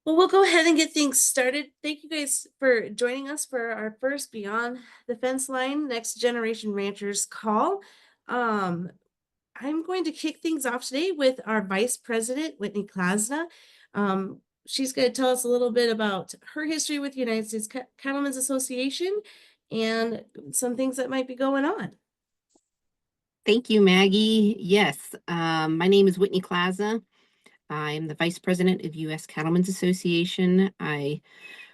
Well, we'll go ahead and get things started. Thank you guys for joining us for our first Beyond the Fence Line Next Generation Ranchers call. Um, I'm going to kick things off today with our Vice President, Whitney Klasna. She's going to tell us a little bit about her history with the United States Cattlemen's Association and some things that might be going on. Thank you, Maggie. Yes, my name is Whitney Klaza. I'm the Vice President of U.S. Cattlemen's Association. I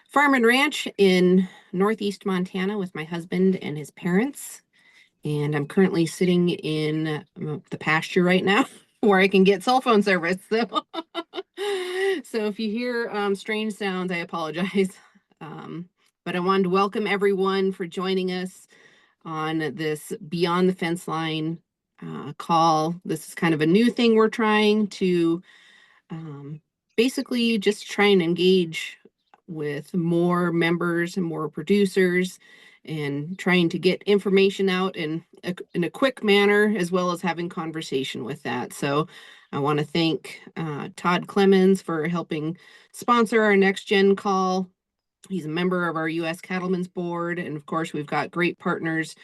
farm and ranch in Northeast Montana with my husband and his parents. And I'm currently sitting in the pasture right now where I can get cell phone service. So if you hear strange sounds, I apologize. But I wanted to welcome everyone for joining us on this Beyond the Fence Line call. This is kind of a new thing we're trying to basically just try and engage with more members and more producers and trying to get information out in a quick manner, as well as having conversation with that. So I want to thank Todd Clemens for helping sponsor our next gen call. He's a member of our U.S. Cattlemen's Board. And of course, we've got great partners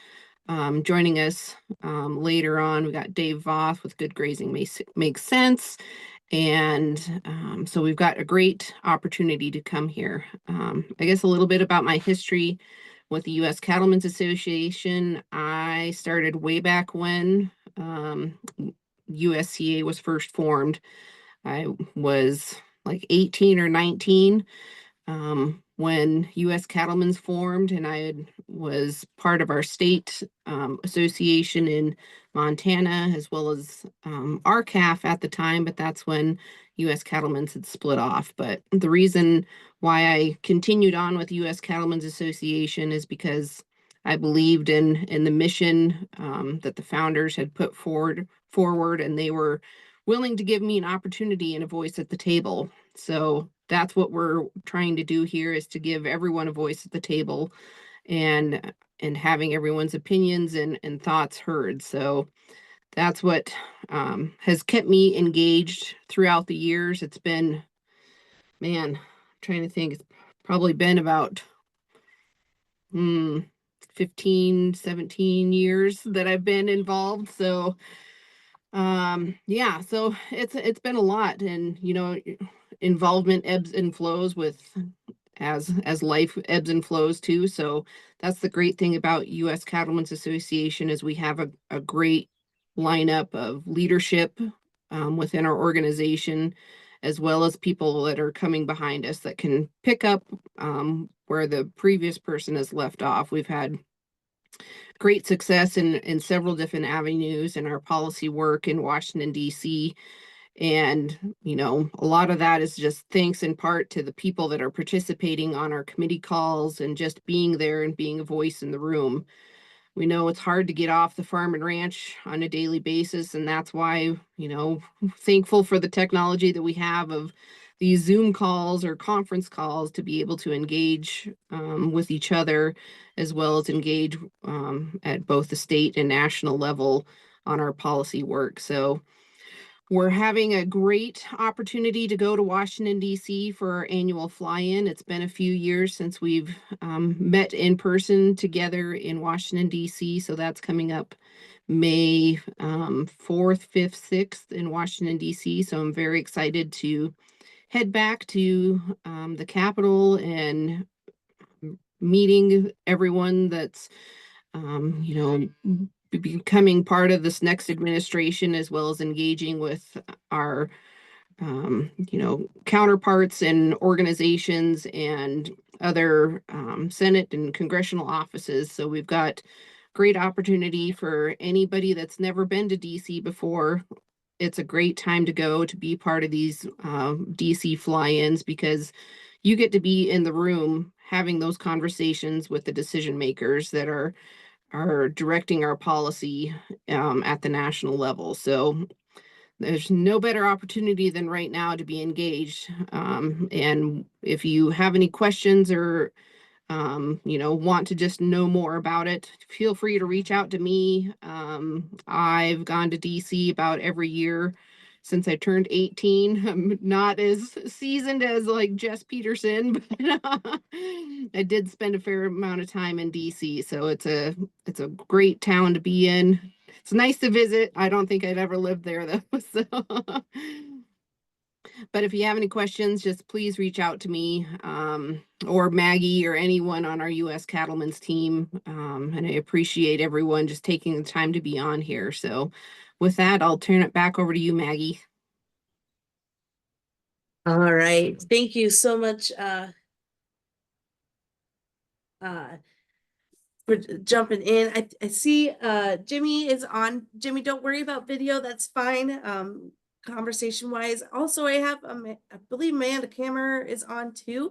joining us later on. We got Dave Voth with Good Grazing Makes Sense. And so we've got a great opportunity to come here. I guess a little bit about my history with the U.S. Cattlemen's Association. I started way back when USCA was first formed. I was like 18 or 19 when U.S. Cattlemen's formed, and I was part of our state association in Montana, as well as RCAF at the time, but that's when U.S. Cattlemen's had split off. But the reason why I continued on with U.S. Cattlemen's Association is because I believed in the mission that the founders had put forward, and they were willing to give me an opportunity and a voice at the table. So that's what we're trying to do here, is to give everyone a voice at the table and having everyone's opinions and thoughts heard. So that's what has kept me engaged throughout the years. It's been, man, I'm trying to think, it's probably been about 15, 17 years that I've been involved. So yeah, so it's been a lot, and involvement ebbs and flows with as life ebbs and flows too. So that's the great thing about U.S. Cattlemen's Association, is we have a great lineup of leadership within our organization, as well as people that are coming behind us that can pick up where the previous person has left off. We've had great success in several different avenues in our policy work in Washington, D.C. And, a lot of that is just thanks in part to the people that are participating on our committee calls and just being there and being a voice in the room. We know it's hard to get off the farm and ranch on a daily basis, and that's why, thankful for the technology that we have of these Zoom calls or conference calls to be able to engage with each other, as well as engage at both the state and national level on our policy work. So we're having a great opportunity to go to Washington, D.C. for our annual fly-in. It's been a few years since we've met in person together in Washington, D.C. So that's coming up May 4th, 5th, 6th in Washington, D.C. So I'm very excited to head back to the Capitol and meeting everyone that's, becoming part of this next administration, as well as engaging with our, counterparts and organizations and other Senate and congressional offices. So we've got great opportunity for anybody that's never been to DC before. It's a great time to go to be part of these DC fly-ins, because you get to be in the room having those conversations with the decision makers that are directing our policy at the national level. So there's no better opportunity than right now to be engaged. And if you have any questions or want to just know more about it, feel free to reach out to me. I've gone to DC about every year since I turned 18. I'm not as seasoned as like Jess Peterson, but I did spend a fair amount of time in DC, so it's a great town to be in. It's nice to visit. I don't think I'd ever live there though. So but if you have any questions, just please reach out to me, or Maggie or anyone on our U.S. Cattlemen's team. And I appreciate everyone just taking the time to be on here. So with that, I'll turn it back over to you, Maggie. All right. Thank you so much uh, for jumping in. I see Jimmy is on. Jimmy, don't worry about video. That's fine. Conversation wise. Also, I have I believe Amanda Kammer is on too.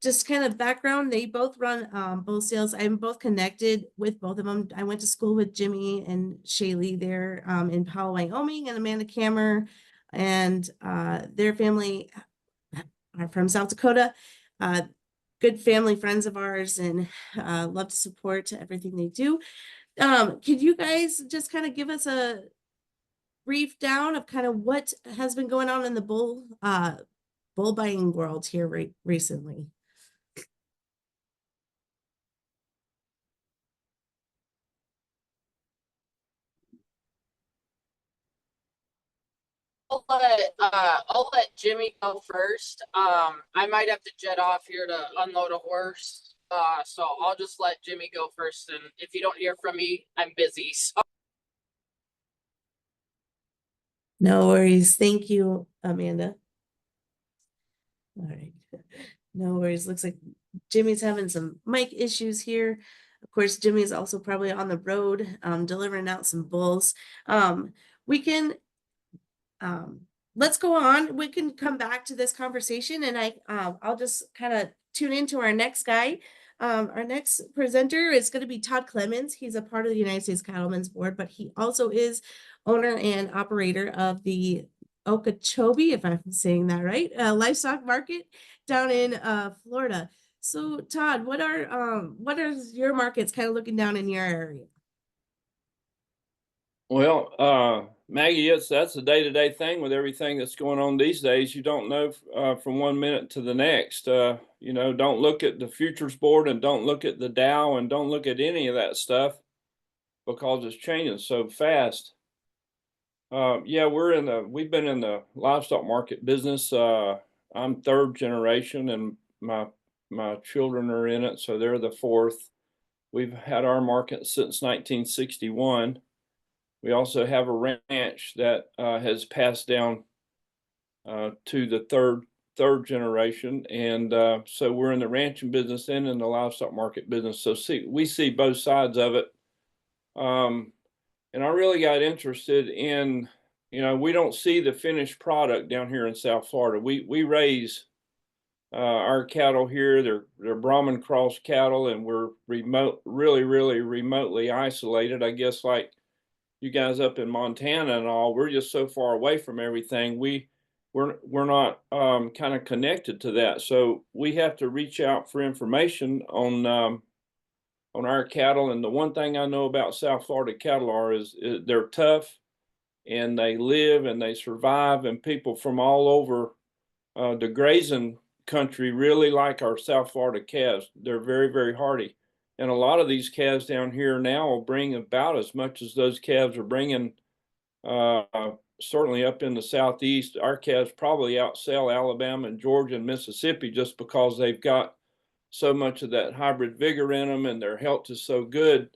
Just kind of background, they both run both sales. I'm both connected with both of them. I went to school with Jimmy and Shaylee there in Powell, Wyoming, and Amanda Kammer and their family are from South Dakota. Good family friends of ours, and love to support everything they do. Could you guys just kind of give us a brief down of kind of what has been going on in the bull buying world here recently? I'll let Jimmy go first. I might have to jet off here to unload a horse. So I'll just let Jimmy go first. And if you don't hear from me, I'm busy. So. No worries. Thank you, Amanda. All right. No worries. Looks like Jimmy's having some mic issues here. Of course, Jimmy's also probably on the road, delivering out some bulls. We can let's go on. We can come back to this conversation, and I'll just kind of tune into our next guy. Our next presenter is going to be Todd Clemens. He's a part of the United States Cattlemen's Board, but he also is owner and operator of the Okeechobee, if I'm saying that right, livestock market down in Florida. So, Todd, what are your markets kind of looking down in your area? Well, Maggie, yes, that's a day-to-day thing with everything that's going on these days. You don't know from 1 minute to the next. Don't look at the futures board and don't look at the Dow and don't look at any of that stuff because it's changing so fast. Yeah, we've been in the livestock market business. I'm third generation and my children are in it, so they're the fourth. We've had our market since 1961. We also have a ranch that has passed down to the third generation, and so we're in the ranching business and in the livestock market business. So we see both sides of it, and I really got interested in, we don't see the finished product down here in South Florida. We raise our cattle here. They're Brahman cross cattle, and we're really remotely isolated. I guess like you guys up in Montana and all, we're just so far away from everything. We're not kind of connected to that, so we have to reach out for information on our cattle. And the one thing I know about South Florida cattle is they're tough, and they live and they survive. And people from all over the grazing country really like our South Florida calves. They're very hardy. And a lot of these calves down here now will bring about as much as those calves are bringing. Certainly up in the Southeast, our calves probably outsell Alabama and Georgia and Mississippi just because they've got so much of that hybrid vigor in them, and their health is so good.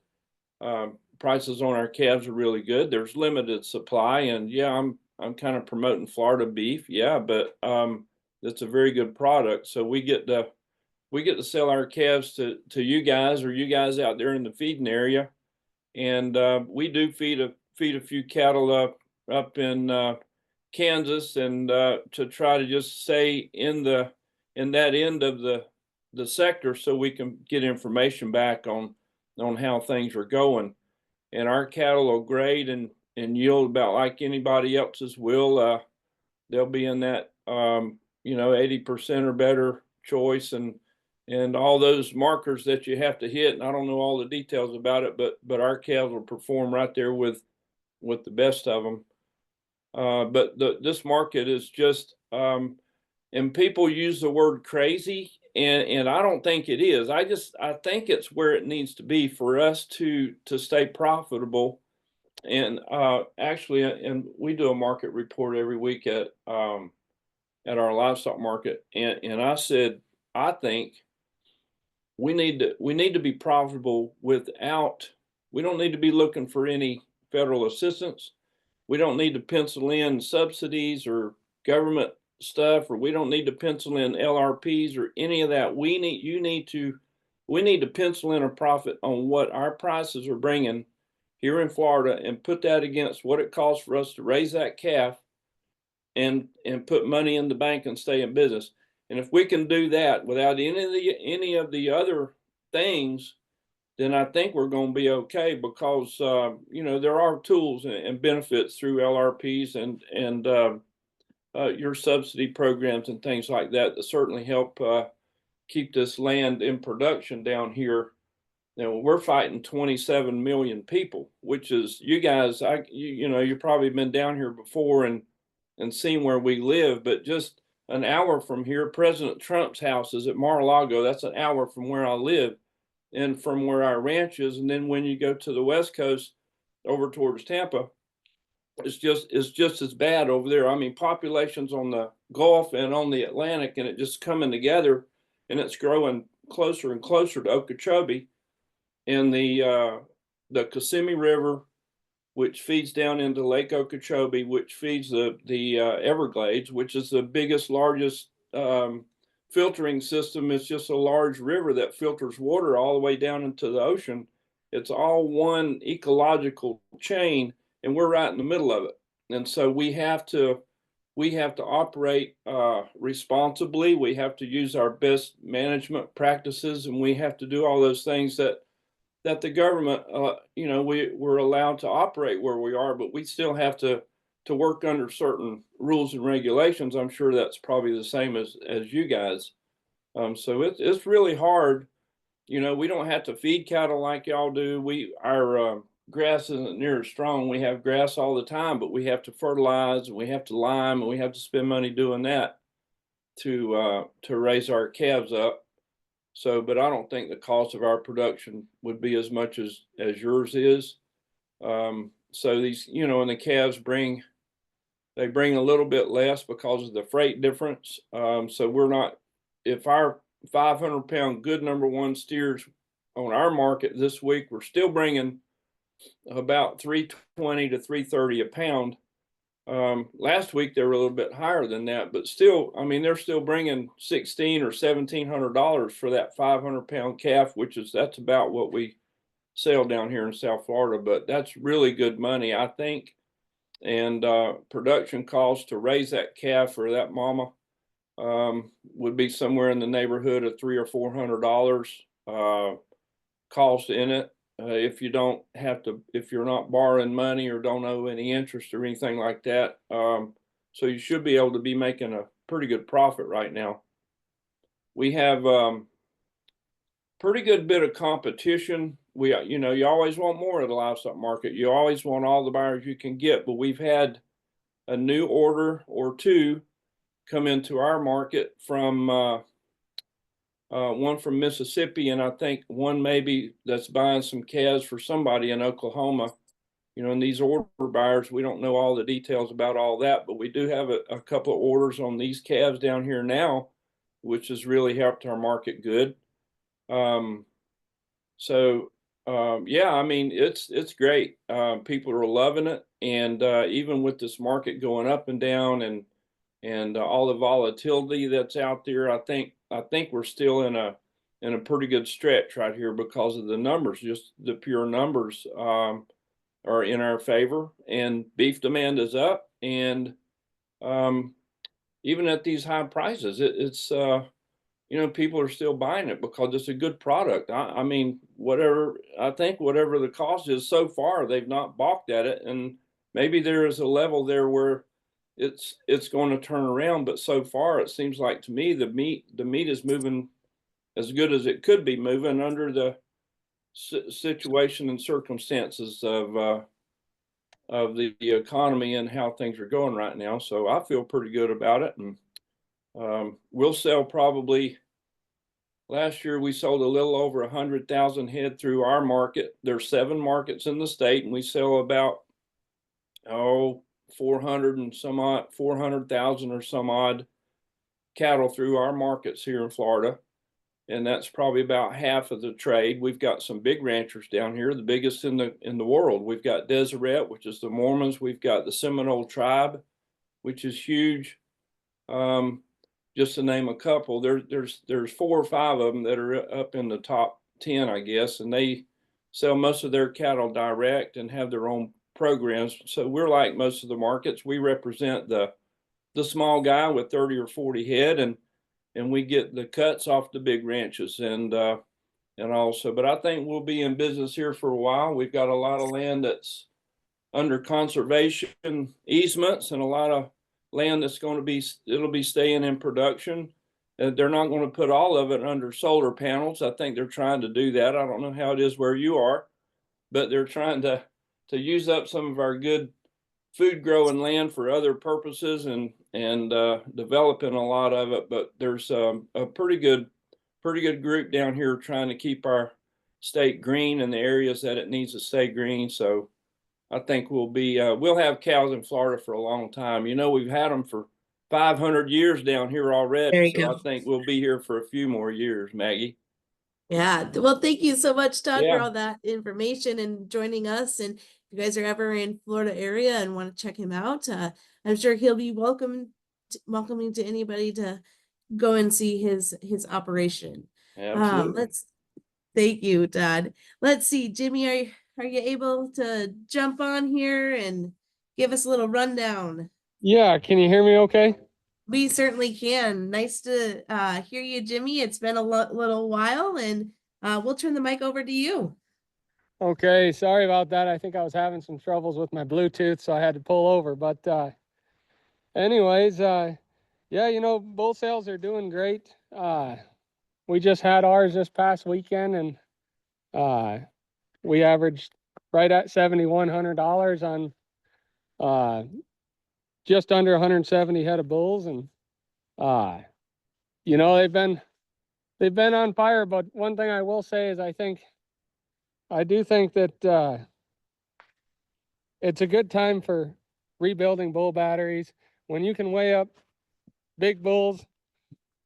Prices on our calves are really good. There's limited supply, and yeah, I'm kind of promoting Florida beef, yeah, but it's a very good product. So we get to sell our calves to you guys, or you guys out there in the feeding area, and we do feed a few cattle up in Kansas, and to try to just stay in that end of the sector so we can get information back on how things are going. And our cattle will grade and yield about like anybody else's will. They'll be in that 80% or better choice, and all those markers that you have to hit. And I don't know all the details about it, but our calves will perform right there with the best of them. But this market is just, and people use the word crazy, and I don't think it is. I think it's where it needs to be for us to stay profitable. And actually, and we do a market report every week at our livestock market, and I said I think we need to be profitable without. We don't need to be looking for any federal assistance. We don't need to pencil in subsidies or government stuff, or we don't need to pencil in LRPs or any of that. We need to pencil in a profit on what our prices are bringing here in Florida and put that against what it costs for us to raise that calf and put money in the bank and stay in business. And if we can do that without any of the other things, then I think we're going to be okay, because there are tools and benefits through LRPs and your subsidy programs and things like that that certainly help keep this land in production down here. We're fighting 27 million people, which is, you guys, you've probably been down here before and seen where we live, but just an hour from here, President Trump's house is at Mar-a-Lago. That's an hour from where I live and from where our ranch is. And then when you go to the West Coast over towards Tampa, it's just as bad over there. I mean, populations on the Gulf and on the Atlantic, and it just coming together, and it's growing closer and closer to Okeechobee. And the Kissimmee River, which feeds down into Lake Okeechobee, which feeds the Everglades, which is the biggest, largest filtering system. It's just a large river that filters water all the way down into the ocean. It's all one ecological chain, and we're right in the middle of it. And so we have to operate responsibly. We have to use our best management practices, and we have to do all those things that the government, we're allowed to operate where we are, but we still have to work under certain rules and regulations. I'm sure that's probably the same as you guys. So it's really hard. We don't have to feed cattle like y'all do. Our grass isn't near as strong. We have grass all the time, but we have to fertilize and we have to lime and we have to spend money doing that to raise our calves up. So, but I don't think the cost of our production would be as much as yours is. So these, and the calves bring a little bit less because of the freight difference. So we're not, if our 500-pound good number one steers on our market this week, we're still bringing about 320 to 330 a pound. Last week they were a little bit higher than that, but still, I mean, they're still bringing $1,600 or $1,700 for that 500-pound calf, that's about what we sell down here in South Florida. But that's really good money, I think. And production costs to raise that calf or that mama would be somewhere in the neighborhood of $300 or $400 cost in it. If you're not borrowing money or don't owe any interest or anything like that. So you should be able to be making a pretty good profit right now. We have pretty good bit of competition. You always want more at the livestock market. You always want all the buyers you can get, but we've had a new order or two come into our market from one from Mississippi, and I think one maybe that's buying some calves for somebody in Oklahoma. And these order buyers, we don't know all the details about all that, but we do have a couple of orders on these calves down here now, which has really helped our market good. Yeah, I mean, it's great. People are loving it, and even with this market going up and down and all the volatility that's out there, I think we're still in a pretty good stretch right here because of the numbers. Just the pure numbers are in our favor, and beef demand is up, and even at these high prices, it's people are still buying it because it's a good product. I mean, whatever the cost is so far, they've not balked at it, and maybe there is a level there where it's going to turn around. But so far, it seems like to me the meat is moving as good as it could be moving under the situation and circumstances of the economy and how things are going right now. So I feel pretty good about it. And we'll sell probably, last year we sold a little over 100,000 head through our market. There's 7 markets in the state, and we sell about 400 and some odd, 400,000 or some odd cattle through our markets here in Florida. And that's probably about half of the trade. We've got some big ranchers down here, the biggest in the world. We've got Deseret, which is the Mormons. We've got the Seminole tribe, which is huge. Just to name a couple, there's 4 or 5 of them that are up in the top 10, I guess, and they sell most of their cattle direct and have their own programs. So we're like most of the markets. We represent the small guy with 30 or 40 head, and we get the cuts off the big ranches and also. But I think we'll be in business here for a while. We've got a lot of land that's under conservation easements and a lot of land that's going to be, it'll be staying in production. They're not going to put all of it under solar panels. I think they're trying to do that. I don't know how it is where you are, but they're trying to use up some of our good food growing land for other purposes and developing a lot of it. But there's a pretty good group down here trying to keep our state green in the areas that it needs to stay green. So I think we'll have cows in Florida for a long time. You know, we've had them for 500 years down here already. There you So go. I think we'll be here for a few more years, Maggie. Yeah, well, thank you so much, Todd, for Yeah. all that information and joining us. And if you guys are ever in Florida area and want to check him out, I'm sure he'll be welcoming to anybody to go and see his operation. Absolutely. Thank you, Todd. Let's see, Jimmy, are you able to jump on here and give us a little rundown? Yeah, can you hear me okay? We certainly can. Nice to hear you, Jimmy. It's been a little while, and we'll turn the mic over to you. Okay, sorry about that. I think I was having some troubles with my Bluetooth, so I had to pull over. But anyways, yeah, you know, bull sales are doing great. We just had ours this past weekend, and we averaged right at $7,100 on just under 170 head of bulls, and you know, they've been on fire. But one thing I will say is I do think that it's a good time for rebuilding bull batteries when you can weigh up big bulls,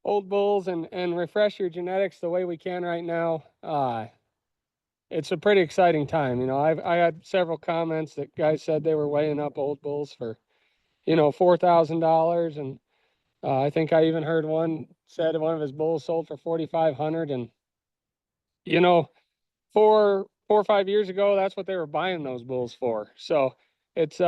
old bulls, and refresh your genetics the way we can right now. It's a pretty exciting time. You know, I had several comments that guys said they were weighing up old bulls for, you know, $4,000, and I think I even heard one said one of his bulls sold for $4,500, and you know, 4 or 5 years ago, that's what they were buying those bulls for. So it's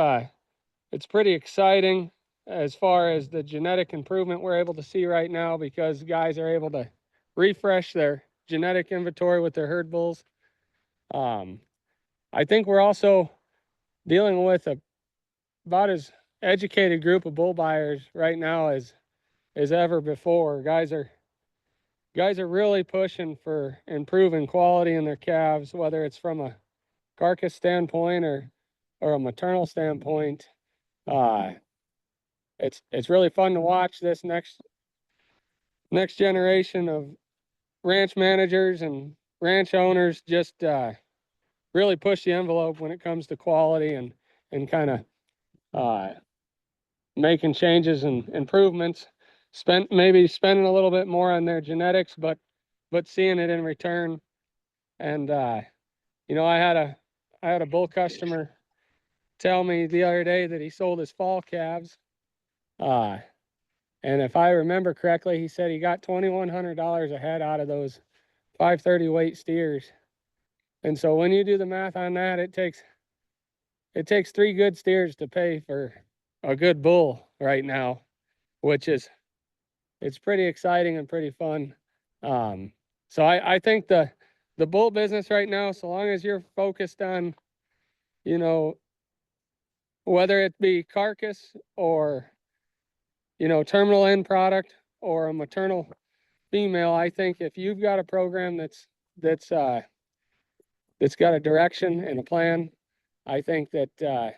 pretty exciting as far as the genetic improvement we're able to see right now, because guys are able to refresh their genetic inventory with their herd bulls. I think we're also dealing with about as educated group of bull buyers right now as ever before. Guys are really pushing for improving quality in their calves, whether it's from a carcass standpoint or a maternal standpoint. It's really fun to watch this next generation of ranch managers and ranch owners just really push the envelope when it comes to quality and kind of making changes and improvements. Maybe spending a little bit more on their genetics, but seeing it in return. And you know, I had a bull customer tell me the other day that he sold his fall calves. And if I remember correctly, he said he got $2,100 a head out of those 530 weight steers. And so when you do the math on that, it takes 3 good steers to pay for a good bull right now, which it's pretty exciting and pretty fun. So I think the bull business right now, so long as you're focused on, you know, whether it be carcass or, you know, terminal end product or a maternal female, I think if you've got a program that's got a direction and a plan, I think that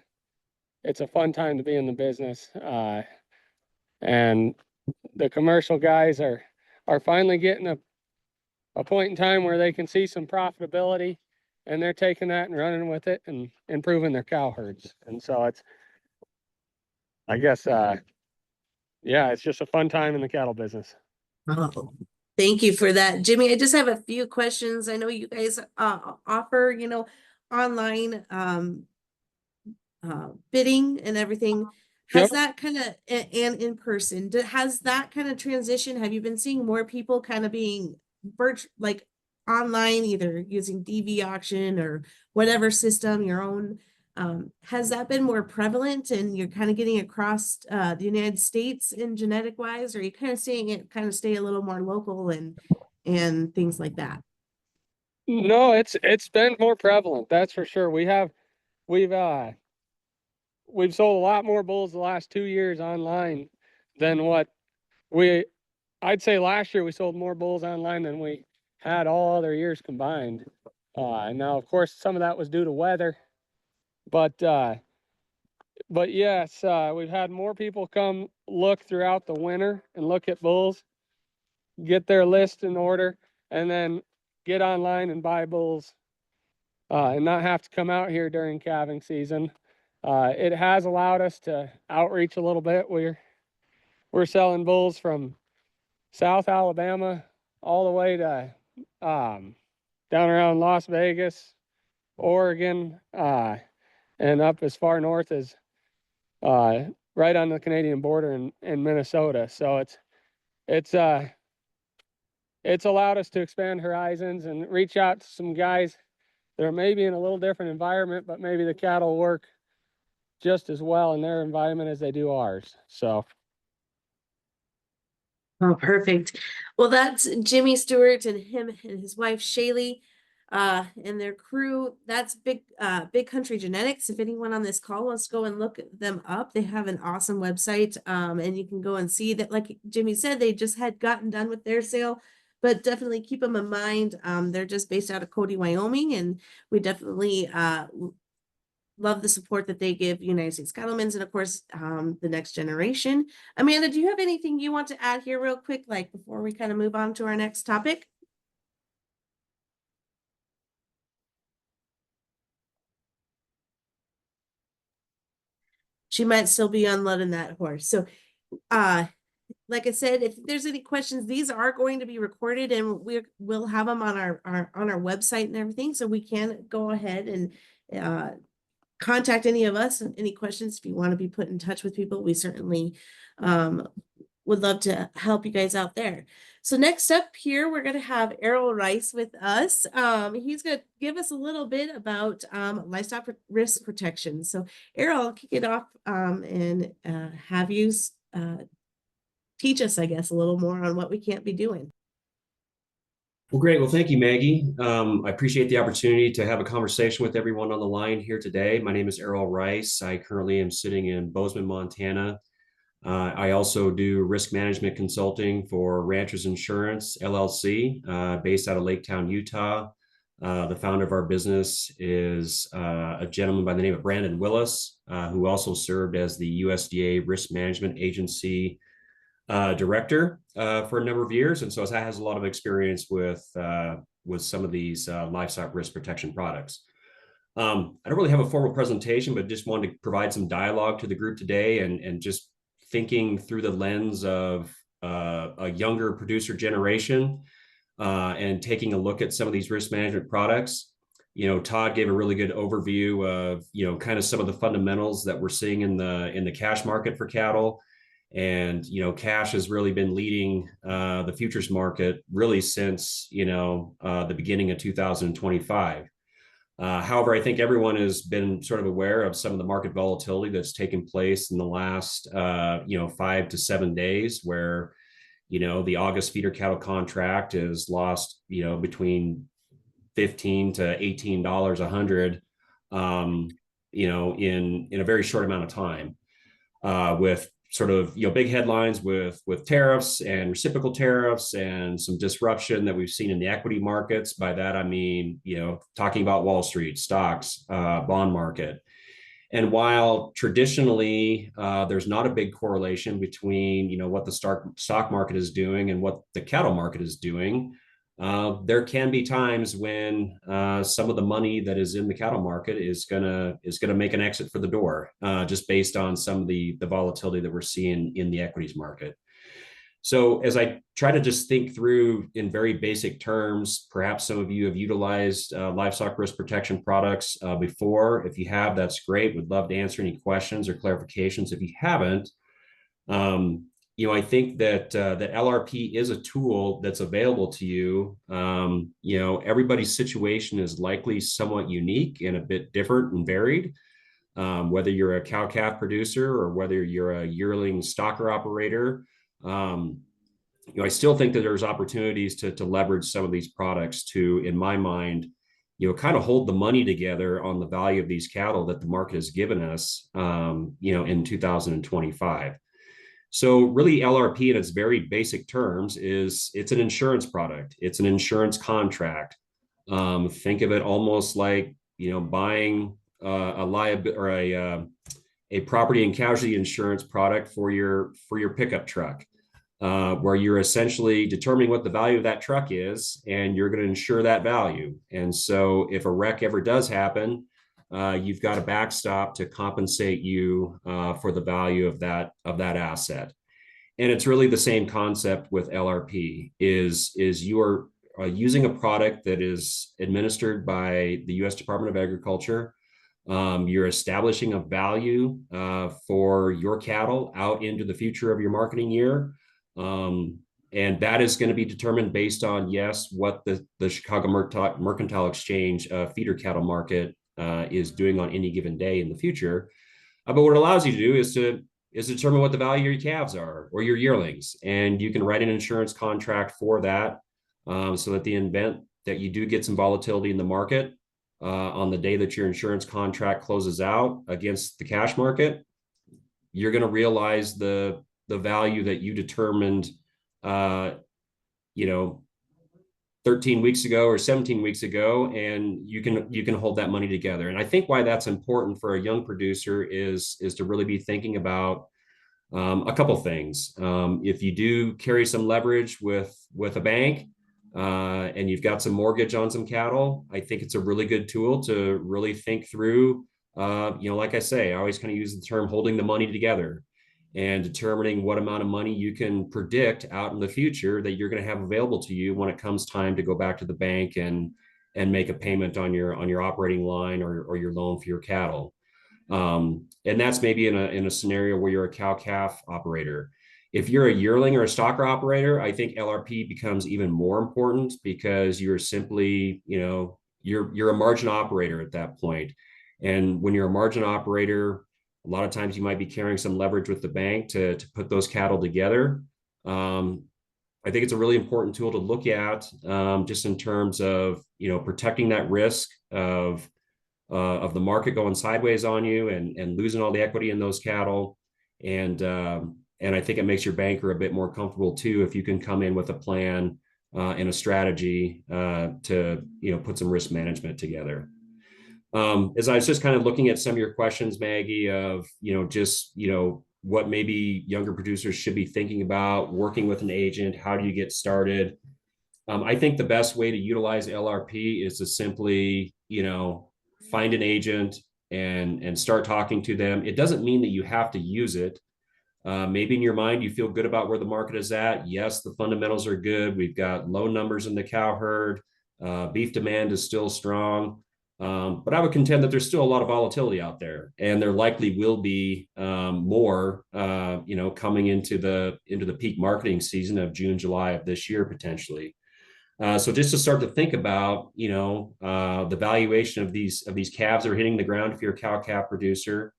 it's a fun time to be in the business. And the commercial guys are finally getting a point in time where they can see some profitability, and they're taking that and running with it and improving their cow herds. And so it's, I guess, yeah, it's just a fun time in the cattle business. Oh, thank you for that, Jimmy. I just have a few questions. I know you guys offer, online bidding and everything. Has Yep. that kind of and in person, has that kind of transition? Have you been seeing more people kind of being like online, either using DV auction or whatever system, your own? Has that been more prevalent and you're kind of getting across the United States in genetic wise, or are you kind of seeing it kind of stay a little more local and things like that? No, it's been more prevalent, that's for sure. We've sold a lot more bulls the last 2 years online than what I'd say last year we sold more bulls online than we had all other years combined. And now, of course, some of that was due to weather, but yes, we've had more people come look throughout the winter and look at bulls, get their list in order, and then get online and buy bulls, and not have to come out here during calving season. It has allowed us to outreach a little bit. We're selling bulls from South Alabama all the way to down around Las Vegas, Oregon, and up as far north as right on the Canadian border in Minnesota. So it's allowed us to expand horizons and reach out to some guys that are maybe in a little different environment, but maybe the cattle work just as well in their environment as they do ours. So. Oh, perfect. Well, that's Jimmy Stewart and him and his wife Shaylee, and their crew. That's Big Country Genetics. If anyone on this call wants to go and look them up, they have an awesome website. And you can go and see that, like Jimmy said, they just had gotten done with their sale, but definitely keep them in mind. They're just based out of Cody, Wyoming, and we definitely love the support that they give United States Cattlemen's and of course the next generation. Amanda, do you have anything you want to add here real quick, like before we kind of move on to our next topic? She might still be unloading that horse. So like I said, if there's any questions, these are going to be recorded and we'll have them on our website and everything, so we can go ahead and contact any of us and any questions. If you want to be put in touch with people, we certainly would love to help you guys out there. So next up here, we're going to have Errol Rice with us. He's going to give us a little bit about livestock risk protection. So Errol, I'll kick it off and have you teach us, I guess, a little more on what we can't be doing. Well, great. Well, thank you, Maggie. I appreciate the opportunity to have a conversation with everyone on the line here today. My name is Errol Rice. I currently am sitting in Bozeman, Montana. I also do risk management consulting for Ranchers Insurance, LLC, based out of Lake Town, Utah. The founder of our business is a gentleman by the name of Brandon Willis, who also served as the USDA Risk Management Agency director for a number of years, and so has a lot of experience with some of these livestock risk protection products. I don't really have a formal presentation, but just wanted to provide some dialogue to the group today, and just thinking through the lens of a younger producer generation and taking a look at some of these risk management products. Todd gave a really good overview of kind of some of the fundamentals that we're seeing in the cash market for cattle. And cash has really been leading the futures market really since the beginning of 2025. However, I think everyone has been sort of aware of some of the market volatility that's taken place in the last 5 to 7 days, where the August feeder cattle contract has lost between $15 to $18 a hundred in a very short amount of time, with sort of big headlines with tariffs and reciprocal tariffs and some disruption that we've seen in the equity markets. By that I mean talking about Wall Street, stocks, bond market. And while traditionally there's not a big correlation between what the stock market is doing and what the cattle market is doing, there can be times when some of the money that is in the cattle market is gonna make an exit for the door, just based on some of the volatility that we're seeing in the equities market. So as I try to just think through in very basic terms, perhaps some of you have utilized livestock risk protection products before. If you have, that's great. Would love to answer any questions or clarifications. If you haven't, I think that that LRP is a tool that's available to you. Everybody's situation is likely somewhat unique and a bit different and varied. Whether you're a cow-calf producer or whether you're a yearling stocker operator, I still think that there's opportunities to leverage some of these products to, in my mind, kind of hold the money together on the value of these cattle that the market has given us, in 2025. So really LRP in its very basic terms it's an insurance product. It's an insurance contract. Think of it almost like, buying a liability or a property and casualty insurance product for your pickup truck, where you're essentially determining what the value of that truck is, and you're going to insure that value. And so if a wreck ever does happen, you've got a backstop to compensate you for the value of that asset. And it's really the same concept with LRP. Is you are using a product that is administered by the U.S. Department of Agriculture. You're establishing a value for your cattle out into the future of your marketing year. And that is going to be determined based on, yes, what the Chicago Mercantile Exchange feeder cattle market is doing on any given day in the future. But what it allows you to do is to determine what the value of your calves are or your yearlings. And you can write an insurance contract for that, so that the event that you do get some volatility in the market on the day that your insurance contract closes out against the cash market, you're going to realize the value that you determined 13 weeks ago or 17 weeks ago, and you can hold that money together. And I think why that's important for a young producer is to really be thinking about a couple things. If you do carry some leverage with a bank, and you've got some mortgage on some cattle, I think it's a really good tool to really think through. Like I say, I always kind of use the term holding the money together and determining what amount of money you can predict out in the future that you're going to have available to you when it comes time to go back to the bank and make a payment on your operating line or your loan for your cattle. And that's maybe in a scenario where you're a cow-calf operator. If you're a yearling or a stocker operator, I think LRP becomes even more important, because you're simply, you're a margin operator at that point. And when you're a margin operator, a lot of times you might be carrying some leverage with the bank to put those cattle together. I think it's a really important tool to look at, just in terms of, protecting that risk of the market going sideways on you and losing all the equity in those cattle. And I think it makes your banker a bit more comfortable too, if you can come in with a plan and a strategy to put some risk management together. As I was just kind of looking at some of your questions, Maggie, of what maybe younger producers should be thinking about working with an agent, how do you get started? I think the best way to utilize LRP is to simply find an agent and start talking to them. It doesn't mean that you have to use it. Maybe in your mind, you feel good about where the market is at. Yes, the fundamentals are good. We've got low numbers in the cow herd. Beef demand is still strong. But I would contend that there's still a lot of volatility out there, and there likely will be more, coming into the peak marketing season of June, July of this year, potentially. So just to start to think about, the valuation of these calves that are hitting the ground if you're a cow-calf producer,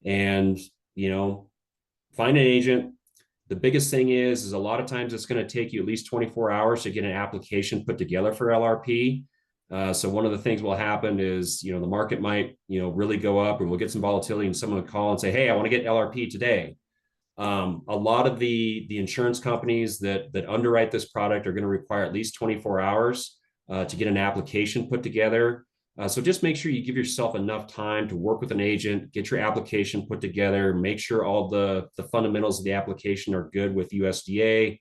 and, find an agent. The biggest thing is a lot of times it's going to take you at least 24 hours to get an application put together for LRP. So one of the things will happen is, the market might, really go up, and we'll get some volatility, and someone will call and say, hey, I want to get LRP today. A lot of the insurance companies that underwrite this product are going to require at least 24 hours to get an application put together. So just make sure you give yourself enough time to work with an agent, get your application put together, make sure all the fundamentals of the application are good with USDA.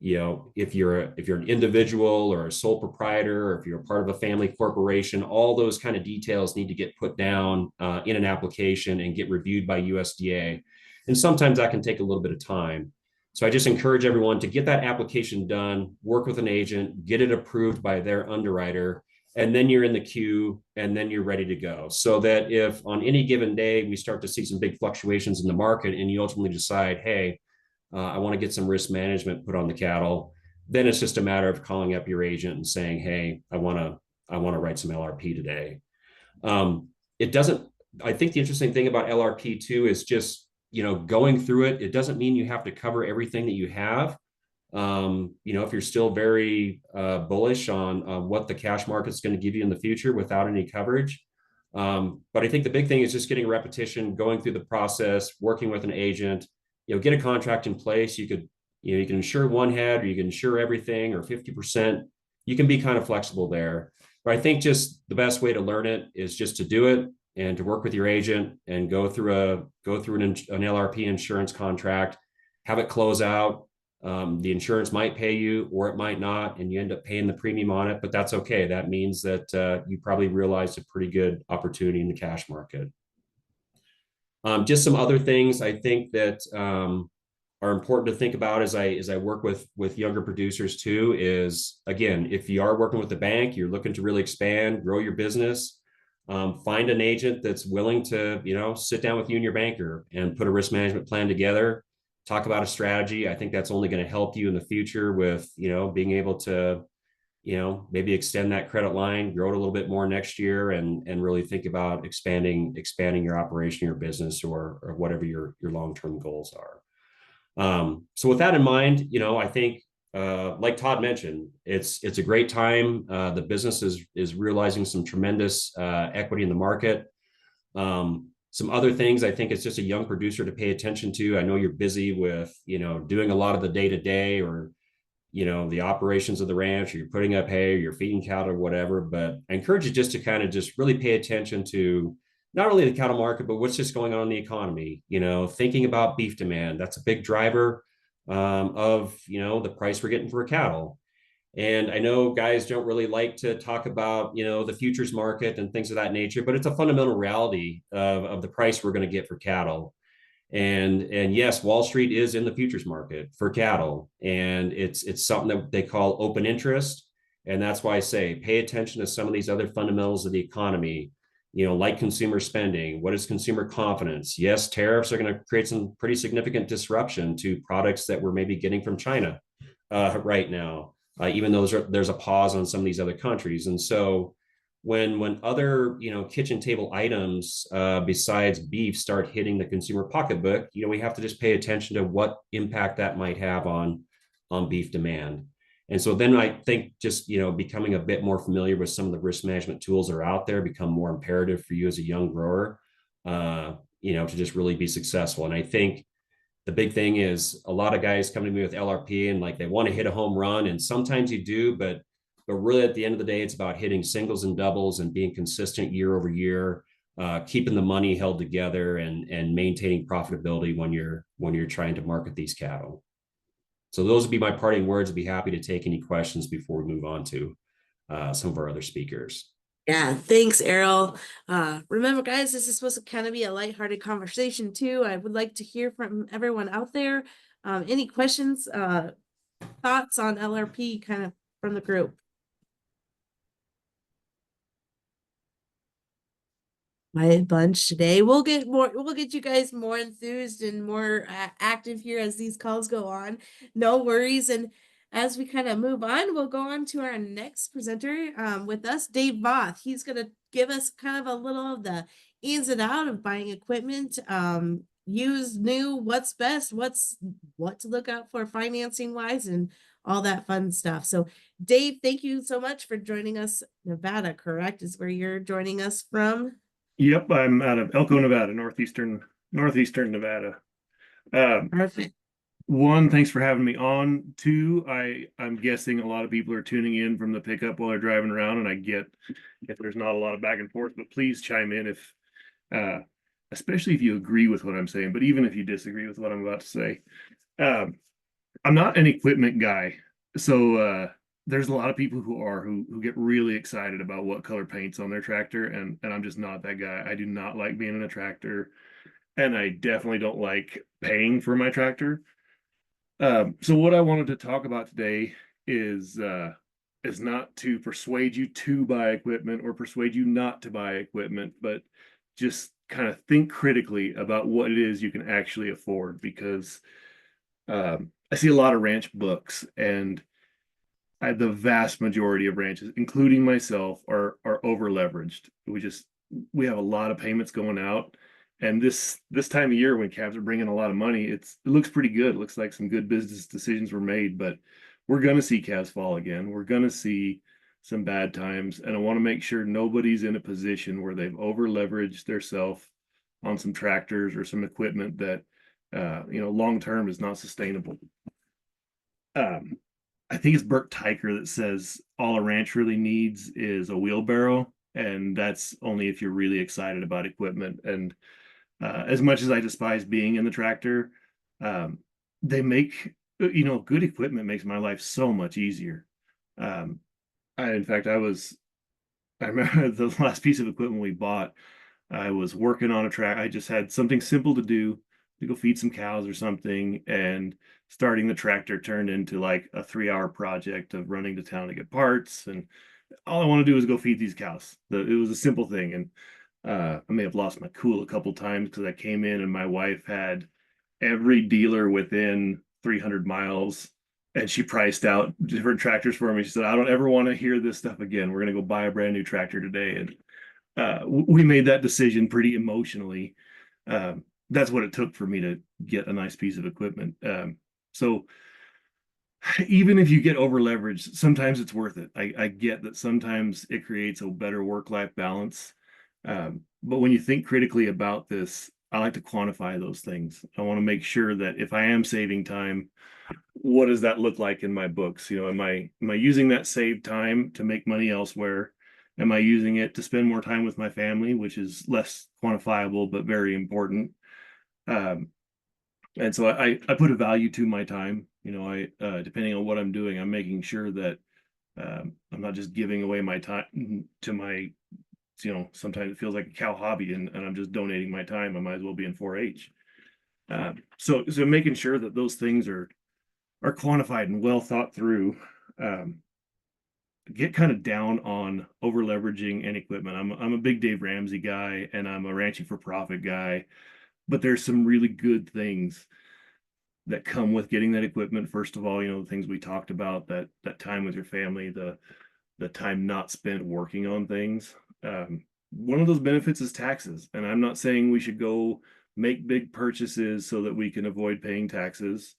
You know, if you're an individual or a sole proprietor, or if you're a part of a family corporation, all those kind of details need to get put down in an application and get reviewed by USDA. And sometimes that can take a little bit of time. So I just encourage everyone to get that application done, work with an agent, get it approved by their underwriter, and then you're in the queue, and then you're ready to go. So that if on any given day we start to see some big fluctuations in the market and you ultimately decide, hey, I want to get some risk management put on the cattle, then it's just a matter of calling up your agent and saying, hey, I want to write some LRP today. It doesn't, I think the interesting thing about LRP too is just, you know, going through it, it doesn't mean you have to cover everything that you have. You know, if you're still very bullish on what the cash market's going to give you in the future without any coverage. But I think the big thing is just getting repetition, going through the process, working with an agent, you know, get a contract in place. You could, you know, you can insure one head, or you can insure everything, or 50%. You can be kind of flexible there. But I think just the best way to learn it is just to do it and to work with your agent and go through an LRP insurance contract, have it close out. The insurance might pay you or it might not, and you end up paying the premium on it, but that's okay. That means that you probably realized a pretty good opportunity in the cash market. Just some other things I think that are important to think about as I work with younger producers too is, again, if you are working with the bank, you're looking to really expand, grow your business, find an agent that's willing to, you know, sit down with you and your banker and put a risk management plan together, talk about a strategy. I think that's only going to help you in the future with, you know, being able to, you know, maybe extend that credit line, grow it a little bit more next year, and really think about expanding your operation, your business, or whatever your long-term goals are. So with that in mind, you know, I think like Todd mentioned, it's a great time. The business is realizing some tremendous equity in the market. Some other things I think it's just a young producer to pay attention to. I know you're busy with, you know, doing a lot of the day-to-day, or, you know, the operations of the ranch, or you're putting up hay, or you're feeding cattle or whatever. But I encourage you just to kind of just really pay attention to not only the cattle market, but what's just going on in the economy. You know, thinking about beef demand, that's a big driver of, you know, the price we're getting for cattle. And I know guys don't really like to talk about, you know, the futures market and things of that nature, but it's a fundamental reality of the price we're going to get for cattle. And yes, Wall Street is in the futures market for cattle, and it's something that they call open interest. And that's why I say pay attention to some of these other fundamentals of the economy, you know, like consumer spending. What is consumer confidence? Yes, tariffs are going to create some pretty significant disruption to products that we're maybe getting from China right now, even though there's a pause on some of these other countries. And so when other, you know, kitchen table items besides beef start hitting the consumer pocketbook, you know, we have to just pay attention to what impact that might have on beef demand. And so then I think just, you know, becoming a bit more familiar with some of the risk management tools that are out there become more imperative for you as a young grower, you know, to just really be successful. And I think the big thing is a lot of guys come to me with LRP and like they want to hit a home run, and sometimes you do, but really at the end of the day, it's about hitting singles and doubles and being consistent year over year, keeping the money held together, and maintaining profitability when you're trying to market these cattle. So those would be my parting words. I'd be happy to take any questions before we move on to some of our other speakers. Yeah, thanks, Errol. Remember, guys, this is supposed to kind of be a lighthearted conversation too. I would like to hear from everyone out there. Any questions, thoughts on LRP kind of from the group? My bunch today. We'll get you guys more enthused and more active here as these calls go on. No worries. And as we kind of move on, we'll go on to our next presenter with us, Dave Voth. He's going to give us kind of a little of the ins and out of buying equipment, used, new, what's best, what to look out for financing wise, and all that fun stuff. So Dave, thank you so much for joining us. Nevada, correct, is where you're joining us from? Yep, I'm out of Elko, Nevada, northeastern Nevada. Perfect. One, thanks for having me on. Two, I'm guessing a lot of people are tuning in from the pickup while they're driving around, and I get if there's not a lot of back and forth, but please chime in if, uh, especially if you agree with what I'm saying, but even if you disagree with what I'm about to say. Um, I'm not an equipment guy, so there's a lot of people who get really excited about what color paint's on their tractor, and I'm just not that guy. I do not like being in a tractor, and I definitely don't like paying for my tractor. So what I wanted to talk about today is not to persuade you to buy equipment or persuade you not to buy equipment, but just kind of think critically about what it is you can actually afford, because I see a lot of ranch books, and the vast majority of ranches, including myself, are over leveraged. We have a lot of payments going out, and this time of year when cabs are bringing a lot of money, it looks pretty good. It looks like some good business decisions were made, but we're gonna see cabs fall again. We're gonna see some bad times, and I want to make sure nobody's in a position where they've over leveraged themselves on some tractors or some equipment that long term is not sustainable. Um, I think it's Burt Tiker that says all a ranch really needs is a wheelbarrow, and that's only if you're really excited about equipment. And as much as I despise being in the tractor, um, they make good equipment makes my life so much easier. Um, in fact, I remember the last piece of equipment we bought. I was working on a track. I just had something simple to do, to go feed some cows or something, and starting the tractor turned into like a 3-hour project of running to town to get parts. And all I want to do is go feed these cows. It was a simple thing. And I may have lost my cool a couple times because I came in and my wife had every dealer within 300 miles, and she priced out different tractors for me. She said, I don't ever want to hear this stuff again. We're going to go buy a brand new tractor today. And we made that decision pretty emotionally. That's what it took for me to get a nice piece of equipment. So even if you get over leveraged, sometimes it's worth it. I get that sometimes it creates a better work-life balance. But when you think critically about this, I like to quantify those things. I want to make sure that if I am saving time, what does that look like in my books? Am I using that saved time to make money elsewhere? Am I using it to spend more time with my family, which is less quantifiable but very important? Um, and so I put a value to my time. I depending on what I'm doing, I'm making sure that I'm not just giving away my time to my, sometimes it feels like a cow hobby, and I'm just donating my time. I might as well be in 4-H. So making sure that those things are quantified and well thought through. Um, get kind of down on over leveraging and equipment. I'm a big Dave Ramsey guy, and I'm a ranching for profit guy, but there's some really good things that come with getting that equipment. First of all, the things we talked about, that time with your family, the time not spent working on things. One of those benefits is taxes, and I'm not saying we should go make big purchases so that we can avoid paying taxes.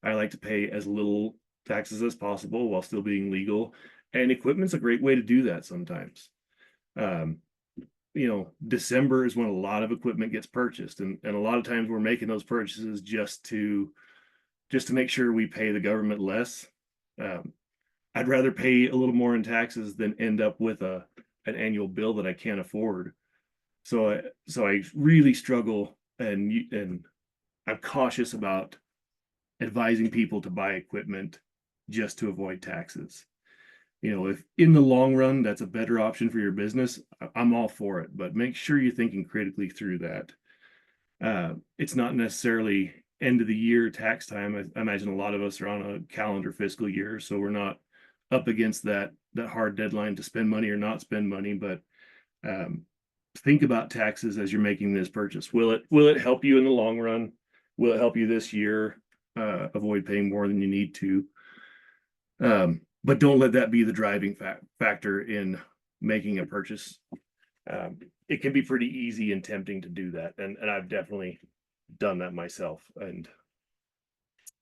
I like to pay as little taxes as possible while still being legal, and equipment's a great way to do that sometimes. Um, December is when a lot of equipment gets purchased, and a lot of times we're making those purchases just to make sure we pay the government less. Um, I'd rather pay a little more in taxes than end up with an annual bill that I can't afford. So I really struggle, and I'm cautious about advising people to buy equipment just to avoid taxes. If in the long run that's a better option for your business, I'm all for it, but make sure you're thinking critically through that. It's not necessarily end of the year tax time. I imagine a lot of us are on a calendar fiscal year, so we're not up against that hard deadline to spend money or not spend money. But think about taxes as you're making this purchase. Will it help you in the long run? Will it help you this year avoid paying more than you need to? But don't let that be the driving factor in making a purchase. It can be pretty easy and tempting to do that, and I've definitely done that myself. And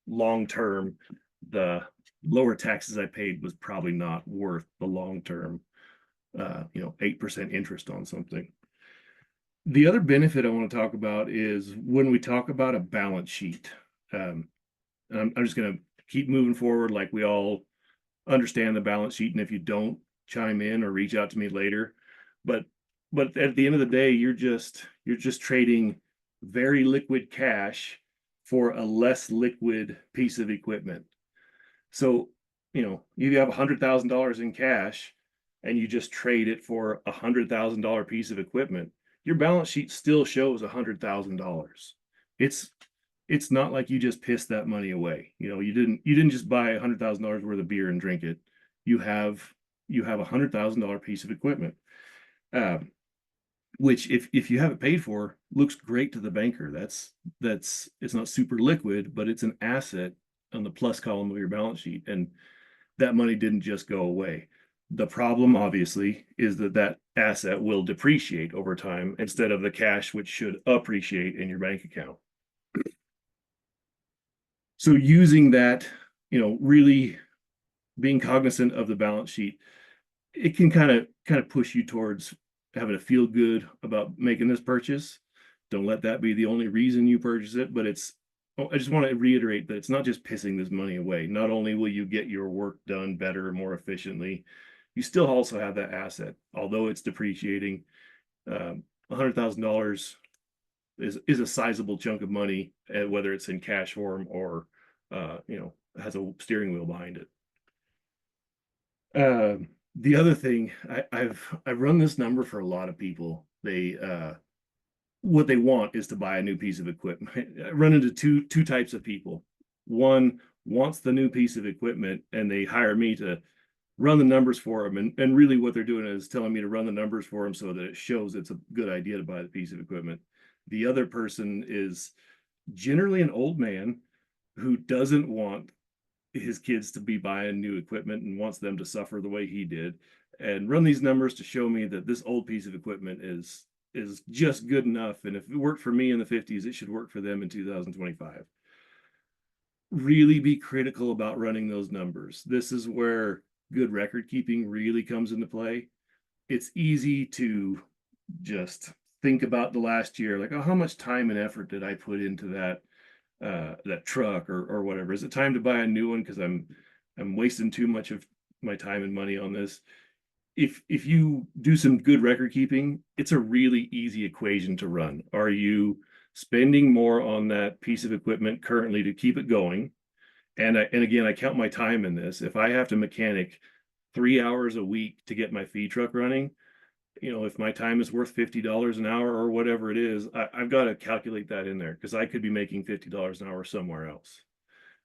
long term, the lower taxes I paid was probably not worth the long term 8% interest on something. The other benefit I want to talk about is when we talk about a balance sheet. I'm just gonna keep moving forward like we all understand the balance sheet. And if you don't, chime in or reach out to me later. But at the end of the day, you're just trading very liquid cash for a less liquid piece of equipment. So, you have $100,000 in cash and you just trade it for $100,000 piece of equipment, your balance sheet still shows $100,000. It's not like you just pissed that money away. You didn't just buy $100,000 worth of beer and drink it. You have $100,000 piece of equipment, which if you have it paid for, looks great to the banker. That's it's not super liquid, but it's an asset on the plus column of your balance sheet, and that money didn't just go away. The problem, obviously, is that asset will depreciate over time instead of the cash, which should appreciate in your bank account. So using that, really being cognizant of the balance sheet, it can kind of push you towards having to feel good about making this purchase. Don't let that be the only reason you purchase it, but I just want to reiterate that it's not just pissing this money away. Not only will you get your work done better and more efficiently, you still also have that asset. Although it's depreciating, $100,000 is a sizable chunk of money, whether it's in cash form or has a steering wheel behind it. The other thing, I've run this number for a lot of people. What they want is to buy a new piece of equipment. I run into two types of people. One wants the new piece of equipment and they hire me to run the numbers for them. And really what they're doing is telling me to run the numbers for them so that it shows it's a good idea to buy the piece of equipment. The other person is generally an old man who doesn't want his kids to be buying new equipment and wants them to suffer the way he did, and run these numbers to show me that this old piece of equipment is just good enough. And if it worked for me in the 50s, it should work for them in 2025. Really be critical about running those numbers. This is where good record keeping really comes into play. It's easy to just think about the last year, like, oh, how much time and effort did I put into that truck or whatever? Is it time to buy a new one because I'm wasting too much of my time and money on this? If you do some good record keeping, it's a really easy equation to run. Are you spending more on that piece of equipment currently to keep it going? And again, I count my time in this. If I have to mechanic 3 hours a week to get my feed truck running, if my time is worth $50 an hour or whatever it is, I've got to calculate that in there because I could be making $50 an hour somewhere else.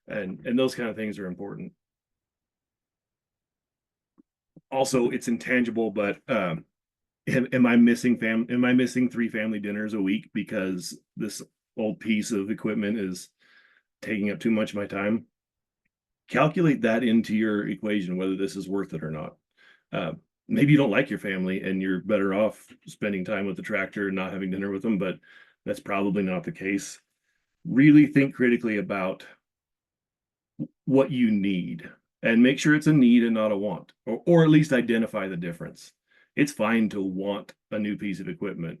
And those kind of things are important. Also, it's intangible, but am I missing 3 family dinners a week because this old piece of equipment is taking up too much of my time? Calculate that into your equation, whether this is worth it or not. Maybe you don't like your family and you're better off spending time with the tractor and not having dinner with them, but that's probably not the case. Really think critically about what you need and make sure it's a need and not a want, or at least identify the difference. It's fine to want a new piece of equipment,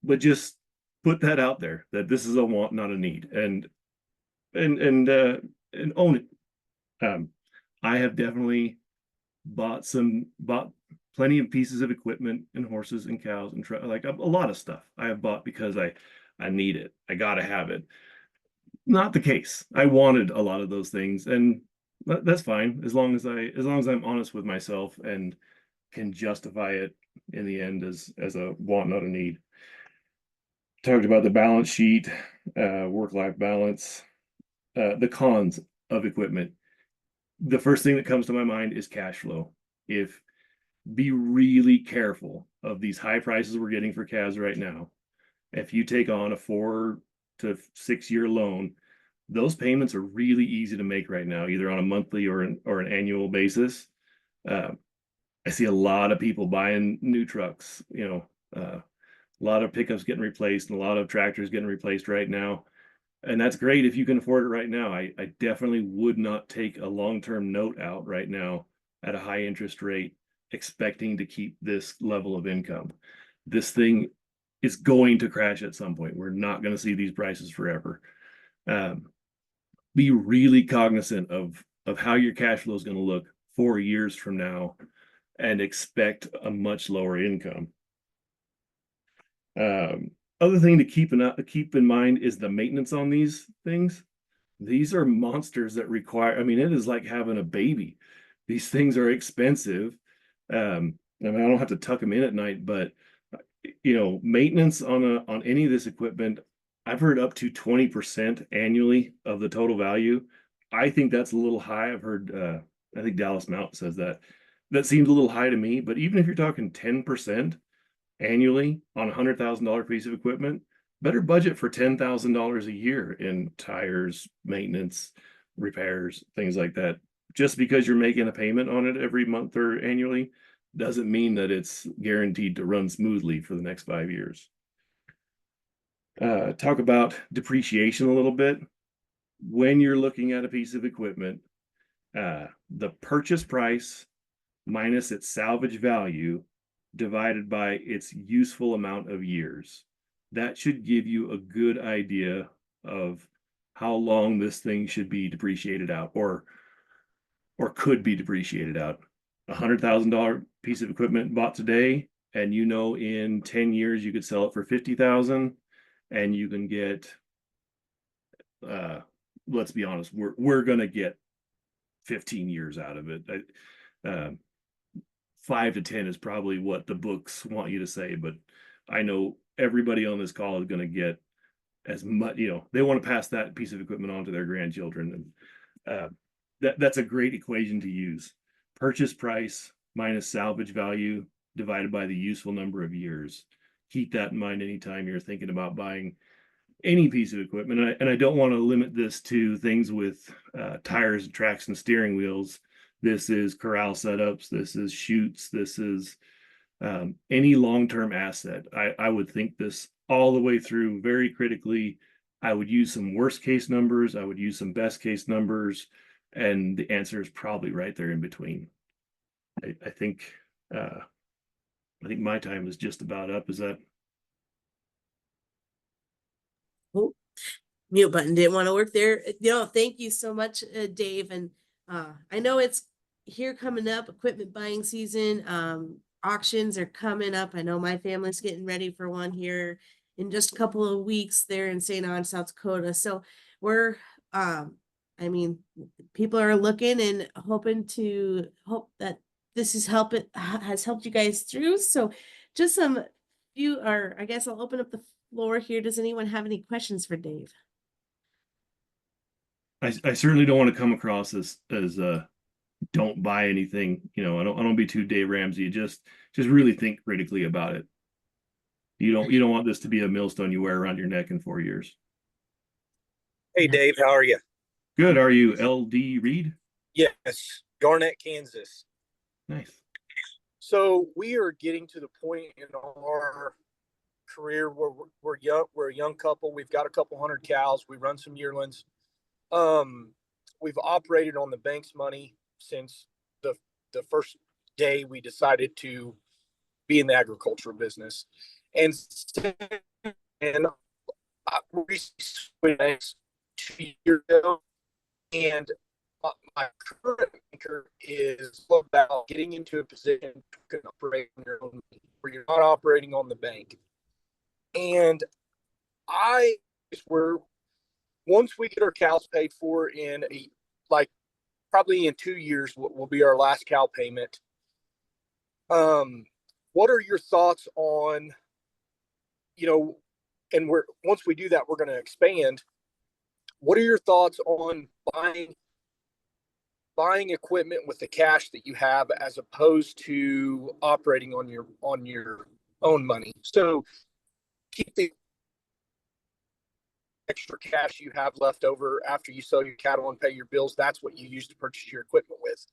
but just put that out there that this is a want, not a need, and own it. I have definitely bought plenty of pieces of equipment and horses and cows and like a lot of stuff I have bought because I need it. I gotta have it. Not the case. I wanted a lot of those things, and that's fine as long as I'm honest with myself and can justify it in the end as a want, not a need. Talked about the balance sheet, work-life balance, the cons of equipment. The first thing that comes to my mind is cash flow. Be really careful of these high prices we're getting for calves right now. If you take on a 4 to 6 year loan, those payments are really easy to make right now, either on a monthly or an annual basis. I see a lot of people buying new trucks, a lot of pickups getting replaced and a lot of tractors getting replaced right now. And that's great if you can afford it right now. I definitely would not take a long-term note out right now at a high interest rate, expecting to keep this level of income. This thing is going to crash at some point. We're not going to see these prices forever. be really cognizant of how your cash flow is going to look 4 years from now and expect a much lower income. Other thing to keep in mind is the maintenance on these things. These are monsters that require, I mean, it is like having a baby. These things are expensive. I mean, I don't have to tuck them in at night, but maintenance on any of this equipment, I've heard up to 20% annually of the total value. I think that's a little high. I've heard I think Dallas Mount says that. That seems a little high to me, but even if you're talking 10% annually on $100,000 piece of equipment, better budget for $10,000 a year in tires, maintenance, repairs, things like that. Just because you're making a payment on it every month or annually doesn't mean that it's guaranteed to run smoothly for the next 5 years. Talk about depreciation a little bit. When you're looking at a piece of equipment, the purchase price minus its salvage value divided by its useful amount of years. That should give you a good idea of how long this thing should be depreciated out or could be depreciated out. $100,000 piece of equipment bought today, and in 10 years you could sell it for 50,000, and you can get let's be honest, we're gonna get 15 years out of it. 5 to 10 is probably what the books want you to say, but I know everybody on this call is going to get as much, they want to pass that piece of equipment on to their grandchildren. And that's a great equation to use. Purchase price minus salvage value divided by the useful number of years. Keep that in mind anytime you're thinking about buying any piece of equipment. And I don't want to limit this to things with tires, tracks, and steering wheels. This is corral setups. This is chutes. This is any long-term asset. I would think this all the way through very critically. I would use some worst case numbers. I would use some best case numbers. And the answer is probably right there in between. I think my time is just about up. Is that? Oh, mute button didn't want to work there. Thank you so much, Dave. And I know it's here coming up, equipment buying season. Auctions are coming up. I know my family's getting ready for one here in just a couple of weeks there in St. Anne, South Dakota. So we're, people are looking and hope that this has helped you guys through. So just I guess I'll open up the floor here. Does anyone have any questions for Dave? I certainly don't want to come across as don't buy anything. I don't be too Dave Ramsey. Just really think critically about it. You don't want this to be a millstone you wear around your neck in 4 years. Hey Dave, how are you? Good. Are you LD Reed? Yes, Garnett, Kansas. Nice. So we are getting to the point in our career where we're young. We're a young couple. We've got a couple hundred cows. We run some yearlings. We've operated on the bank's money since the first day we decided to be in the agricultural business, and we switched 2 years ago, and my current banker is about getting into a position to can operate on your own, where you're not operating on the bank. And once we get our cows paid for probably in 2 years will be our last cow payment. What are your thoughts on, and once we do that, we're going to expand. What are your thoughts on buying equipment with the cash that you have as opposed to operating on your own money? So keep the extra cash you have left over after you sell your cattle and pay your bills. That's what you use to purchase your equipment with.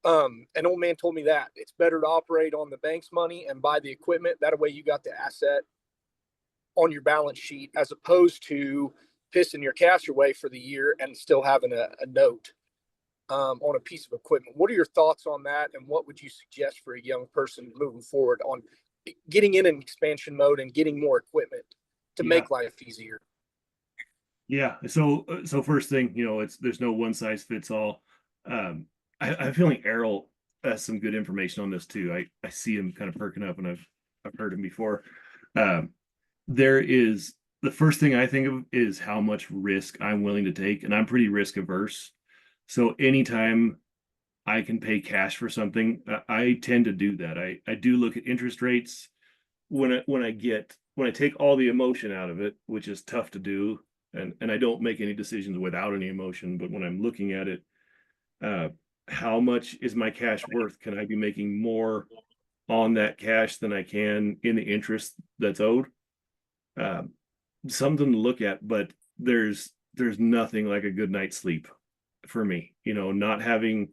An old man told me that it's better to operate on the bank's money and buy the equipment. That way you got the asset on your balance sheet as opposed to pissing your cash away for the year and still having a note on a piece of equipment. What are your thoughts on that? And what would you suggest for a young person moving forward on getting in an expansion mode and getting more equipment to make life easier? Yeah. So first thing, there's no one size fits all. I feel like Errol has some good information on this too. I see him kind of perking up, and I've heard him before. Um, there is the first thing I think of is how much risk I'm willing to take, and I'm pretty risk averse. So anytime I can pay cash for something, I tend to do that. I do look at interest rates when I take all the emotion out of it, which is tough to do, and I don't make any decisions without any emotion. But when I'm looking at it, uh, how much is my cash worth? Can I be making more on that cash than I can in the interest that's owed? Um, Something to look at, but there's nothing like a good night's sleep for me. Not having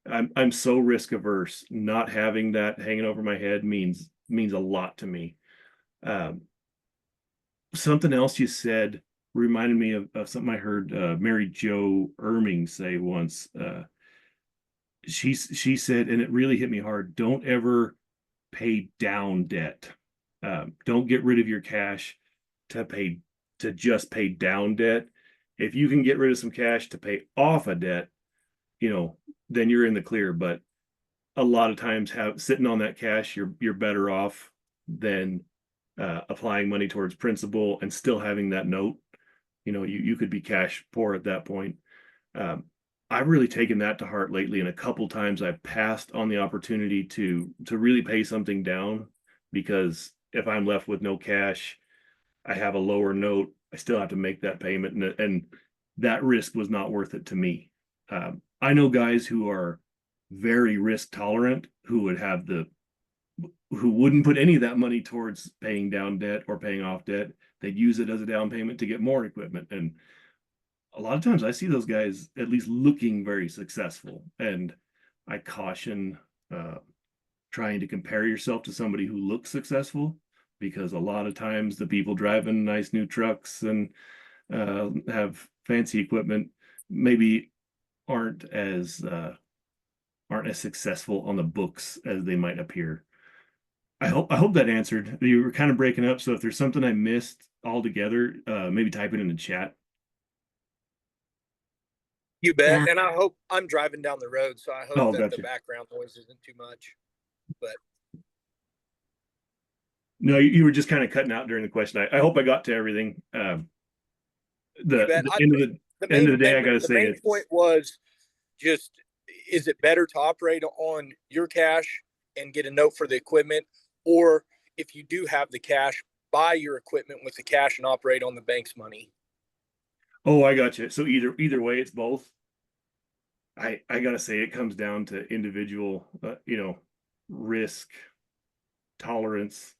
I'm so risk averse. Not having that hanging over my head means a lot to me. Um, Something else you said reminded me of something I heard Mary Jo Erming say once. She said, and it really hit me hard, don't ever pay down debt. Don't get rid of your cash to pay to just pay down debt. If you can get rid of some cash to pay off a debt, then you're in the clear. But a lot of times sitting on that cash, you're better off than applying money towards principal and still having that note. You could be cash poor at that point. Um, I've really taken that to heart lately, and a couple times I've passed on the opportunity to really pay something down, because if I'm left with no cash, I have a lower note. I still have to make that payment, and that risk was not worth it to me. I know guys who are very risk tolerant who wouldn't put any of that money towards paying down debt or paying off debt. They'd use it as a down payment to get more equipment. And a lot of times I see those guys at least looking very successful. And I caution trying to compare yourself to somebody who looks successful, because a lot of times the people driving nice new trucks and have fancy equipment maybe aren't as successful on the books as they might appear. I hope that answered. You were kind of breaking up, so if there's something I missed altogether, maybe type it in the chat. You bet. Yeah. And I hope I'm driving down the road, so I hope Oh, that the gotcha. background noise isn't too much. But No, you were just kind of cutting out during the question. I hope I got to everything. you bet. The end of the day, I gotta The say main point was just, is it better to operate on your cash and get a note for the equipment, or if you do have the cash, buy your equipment with the cash and operate on the bank's money? Oh, I got you. So either way, it's both. I gotta say it comes down to individual, risk tolerance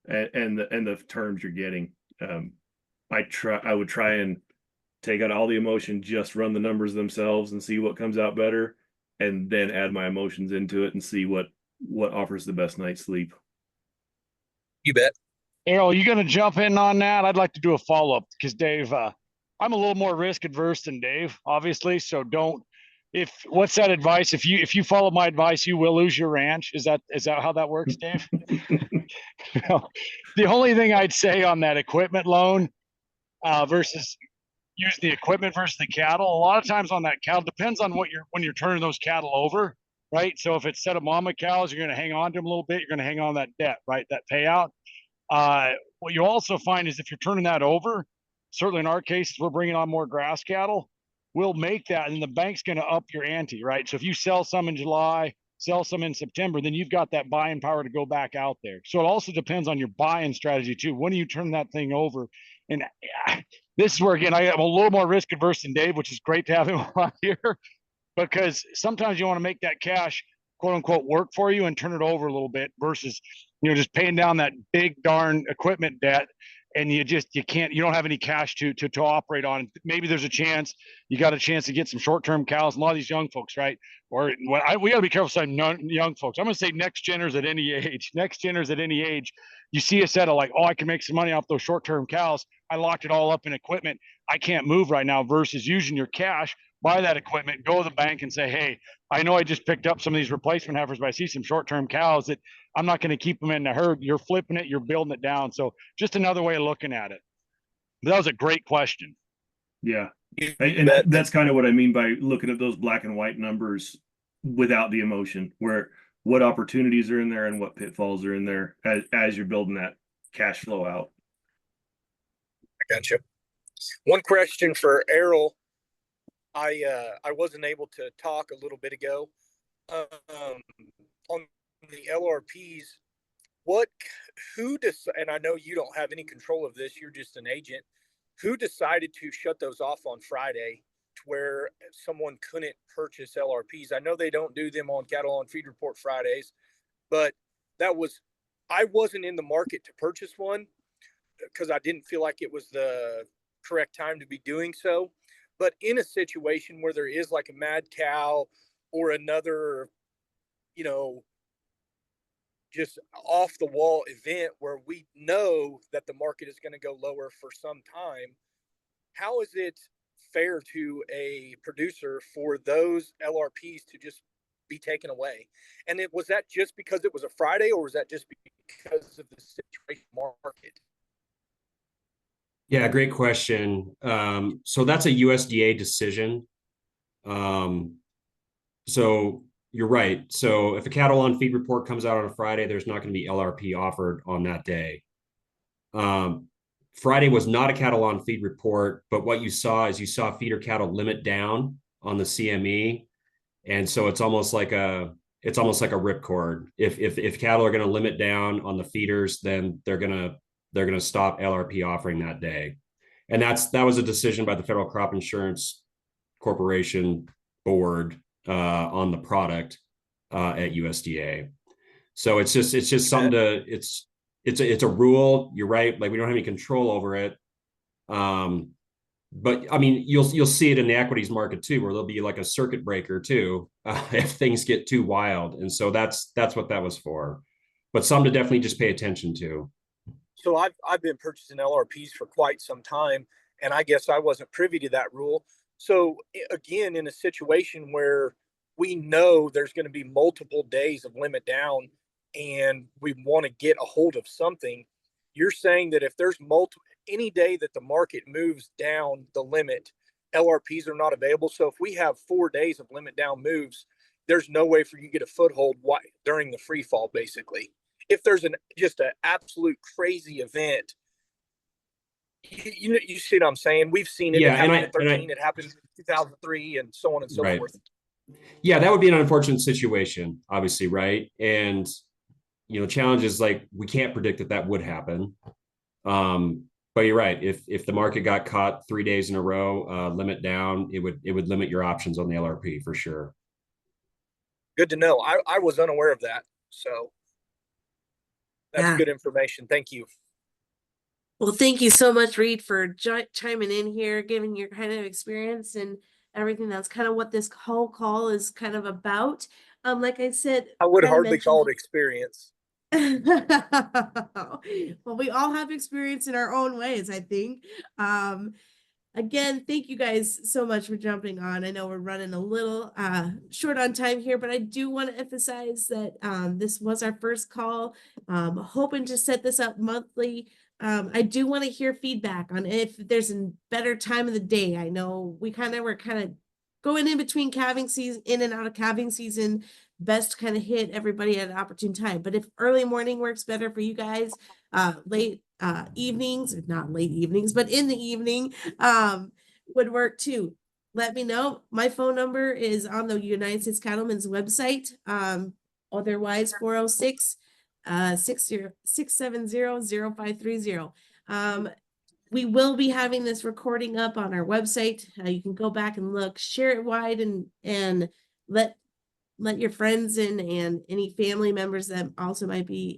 and the terms you're getting. I would try and take out all the emotion, just run the numbers themselves and see what comes out better, and then add my emotions into it and see what offers the best night's sleep. You bet. Errol, you going to jump in on that? I'd like to do a follow up because Dave, I'm a little more risk adverse than Dave, obviously. So don't. What's that advice? If you follow my advice, you will lose your ranch. Is that how that works, Dave? The only thing I'd say on that equipment loan versus using the equipment versus the cattle, a lot of times on that cattle depends on when you're turning those cattle over, right? So if it's set of mama cows, you're going to hang on to them a little bit. You're going to hang on that debt, right? That payout. What you also find is if you're turning that over, certainly in our case, we're bringing on more grass cattle, we'll make that, and the bank's going to up your ante, right? So if you sell some in July, sell some in September, then you've got that buying power to go back out there. So it also depends on your buying strategy too. When do you turn that thing over? And this is where, again, I am a little more risk adverse than Dave, which is great to have him on here, because sometimes you want to make that cash, quote unquote, work for you and turn it over a little bit versus, just paying down that big darn equipment debt, and you don't have any cash to operate on. Maybe there's you got a chance to get some short-term cows. A lot of these young folks, right? Or we got to be careful saying young folks. I'm going to say next geners at any age. You see a set of like, oh, I can make some money off those short-term cows. I locked it all up in equipment. I can't move right now, versus using your cash, buy that equipment, go to the bank and say, hey, I know I just picked up some of these replacement heifers, but I see some short-term cows that I'm not going to keep them in the herd. You're flipping it, you're building it down. So just another way of looking at it. But that was a great question. Yeah. You And bet. that's kind of what I mean by looking at those black and white numbers without the emotion, where what opportunities are in there and what pitfalls are in there as you're building that cash flow out. I got you. One question for Errol. I wasn't able to talk a little bit ago. On the LRPs, and I know you don't have any control of this, you're just an agent. Who decided to shut those off on Friday to where someone couldn't purchase LRPs? I know they don't do them on Cattle on Feed Report Fridays, but I wasn't in the market to purchase one because I didn't feel like it was the correct time to be doing so. But in a situation where there is like a mad cow or another, just off the wall event where we know that the market is going to go lower for some time, how is it fair to a producer for those LRPs to just be taken away? And was that just because it was a Friday, or was that just because of the situation market? Yeah, great question. So that's a USDA decision. So you're right. So if a cattle on feed report comes out on a Friday, there's not going to be LRP offered on that day. Friday was not a cattle on feed report, but what you saw feeder cattle limit down on the CME. And so it's almost like a ripcord. If cattle are going to limit down on the feeders, then they're going to stop LRP offering that day. And that was a decision by the Federal Crop Insurance Corporation board on the product at USDA. So it's just something it's a rule. You're right. Like, we don't have any control over it. But I mean, you'll see it in the equities market too, where there'll be like a circuit breaker too, if things get too wild. And so that's what that was for. But something to definitely just pay attention to. So I've been purchasing LRPs for quite some time, and I guess I wasn't privy to that rule. So again, in a situation where we know there's going to be multiple days of limit down and we want to get a hold of something, you're saying that if there's any day that the market moves down the limit, LRPs are not available. So if we have 4 days of limit down moves, there's no way for you to get a foothold during the free fall, basically. If there's just an absolute crazy event, you see what I'm saying? We've seen it. Yeah, it happened in 13. It happened in 2003, and so on and so right. forth. Yeah, that would be an unfortunate situation, obviously, right? And challenge is, like, we can't predict that would happen. But you're right. If the market got caught 3 days in a row, limit down, it would limit your options on the LRP for sure. Good to know. I was unaware of that, so that's good information. Thank you. Well, thank you so much, Reed, for chiming in here, giving your kind of experience and everything. That's kind of what this whole call is kind of about. Like I said, I would kind of hardly call it experience. Well, we all have experience in our own ways, I think. Again, thank you guys so much for jumping on. I know we're running a little short on time here, but I do want to emphasize that this was our first call. Hoping to set this up monthly. I do want to hear feedback on if there's a better time of the day. I know we're kind of going in between calving season, in and out of calving season. Best to kind of hit everybody at an opportune time. But if early morning works better for you guys, late evenings, or not late evenings, but in the evening, would work too. Let me know. My phone number is on the United States Cattlemen's website. Otherwise 406 670-0530. We will be having this recording up on our website. You can go back and look, share it wide, and let your friends in and any family members that also might be